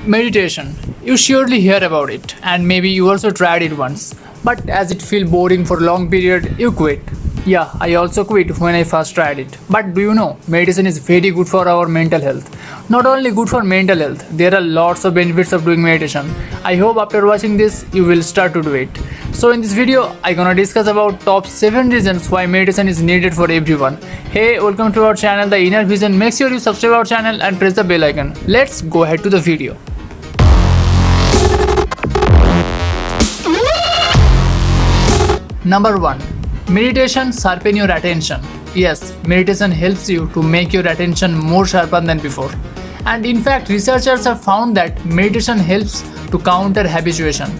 Meditation. You surely hear about it and maybe you also tried it once. But as it feels boring for a long period, you quit. Yeah, I also quit when I first tried it. But do you know, meditation is very good for our mental health. Not only good for mental health, there are lots of benefits of doing meditation. I hope after watching this, you will start to do it. So in this video, I gonna discuss about top 7 reasons why meditation is needed for everyone. Hey, welcome to our channel, The Inner Vision. Make sure you subscribe our channel and press the bell icon. Let's go ahead to the video. Number 1. Meditation sharpen your attention. Yes, meditation helps you to make your attention more sharper than before. And in fact, researchers have found that meditation helps to counter habituation,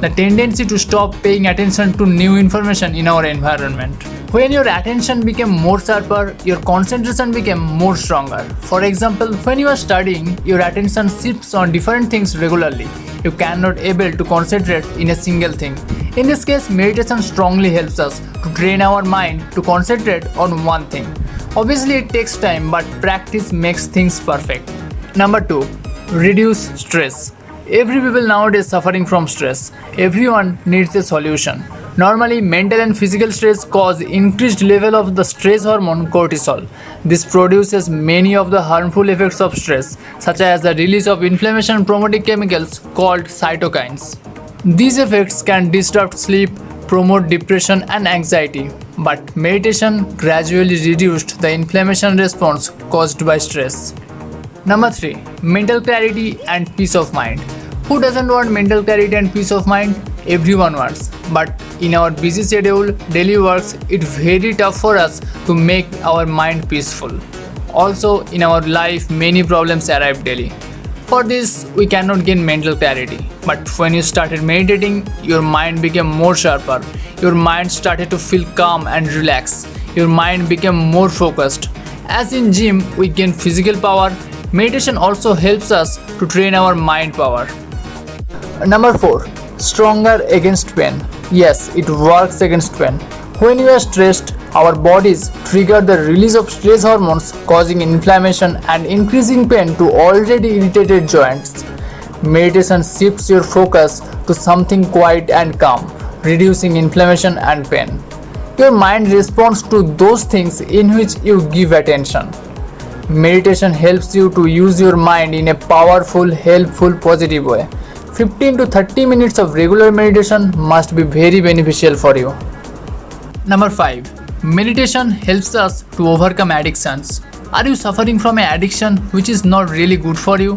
the tendency to stop paying attention to new information in our environment. When your attention became more sharper, your concentration became more stronger. For example, when you are studying, your attention shifts on different things regularly. You cannot able to concentrate in a single thing. In this case, meditation strongly helps us to train our mind to concentrate on one thing. Obviously, it takes time, but practice makes things perfect. Number 2. Reduce stress. Every people nowadays suffering from stress. Everyone needs a solution. Normally, mental and physical stress cause increased level of the stress hormone cortisol. This produces many of the harmful effects of stress, such as the release of inflammation-promoting chemicals called cytokines. These effects can disrupt sleep, promote depression and anxiety, but meditation gradually reduced the inflammation response caused by stress. Number 3. Mental clarity and peace of mind. Who doesn't want mental clarity and peace of mind? Everyone wants. But in our busy schedule, daily works, it's very tough for us to make our mind peaceful. Also, in our life, many problems arrive daily. For this, we cannot gain mental clarity. But when you started meditating, your mind became more sharper. Your mind started to feel calm and relaxed. Your mind became more focused. As in gym, we gain physical power. Meditation also helps us to train our mind power. Number 4. Stronger against pain. Yes, it works against pain. When you are stressed, our bodies trigger the release of stress hormones, causing inflammation and increasing pain to already irritated joints. Meditation shifts your focus to something quiet and calm, reducing inflammation and pain. Your mind responds to those things in which you give attention. Meditation helps you to use your mind in a powerful, helpful, positive way. 15 to 30 minutes of regular meditation must be very beneficial for you. Number 5. Meditation helps us to overcome addictions. Are you suffering from an addiction which is not really good for you?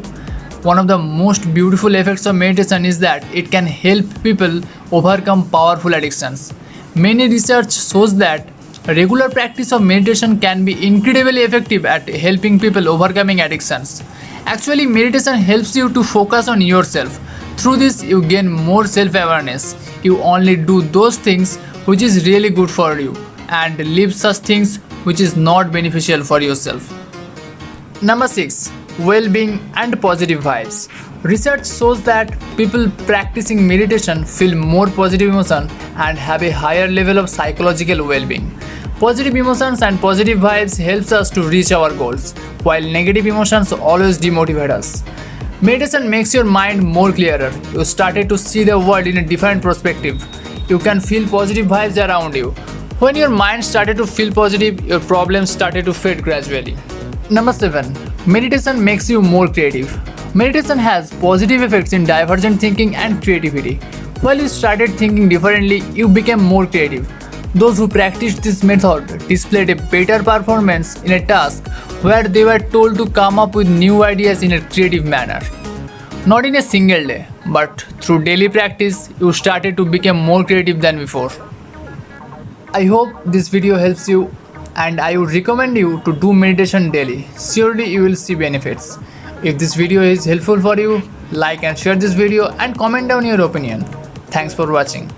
One of the most beautiful effects of meditation is that it can help people overcome powerful addictions. Many research shows that regular practice of meditation can be incredibly effective at helping people overcoming addictions. Actually, meditation helps you to focus on yourself. Through this, you gain more self-awareness. You only do those things which is really good for you and leave such things which is not beneficial for yourself. Number 6. Well-being and positive vibes. Research shows that people practicing meditation feel more positive emotion and have a higher level of psychological well-being. Positive emotions and positive vibes helps us to reach our goals, while negative emotions always demotivate us. Meditation makes your mind more clearer. You started to see the world in a different perspective. You can feel positive vibes around you. When your mind started to feel positive, your problems started to fade gradually. Number 7. Meditation makes you more creative. Meditation has positive effects in divergent thinking and creativity. While you started thinking differently, you became more creative. Those who practiced this method displayed a better performance in a task where they were told to come up with new ideas in a creative manner. Not in a single day, but through daily practice, you started to become more creative than before. I hope this video helps you and I would recommend you to do meditation daily. Surely you will see benefits. If this video is helpful for you, like and share this video and comment down your opinion. Thanks for watching.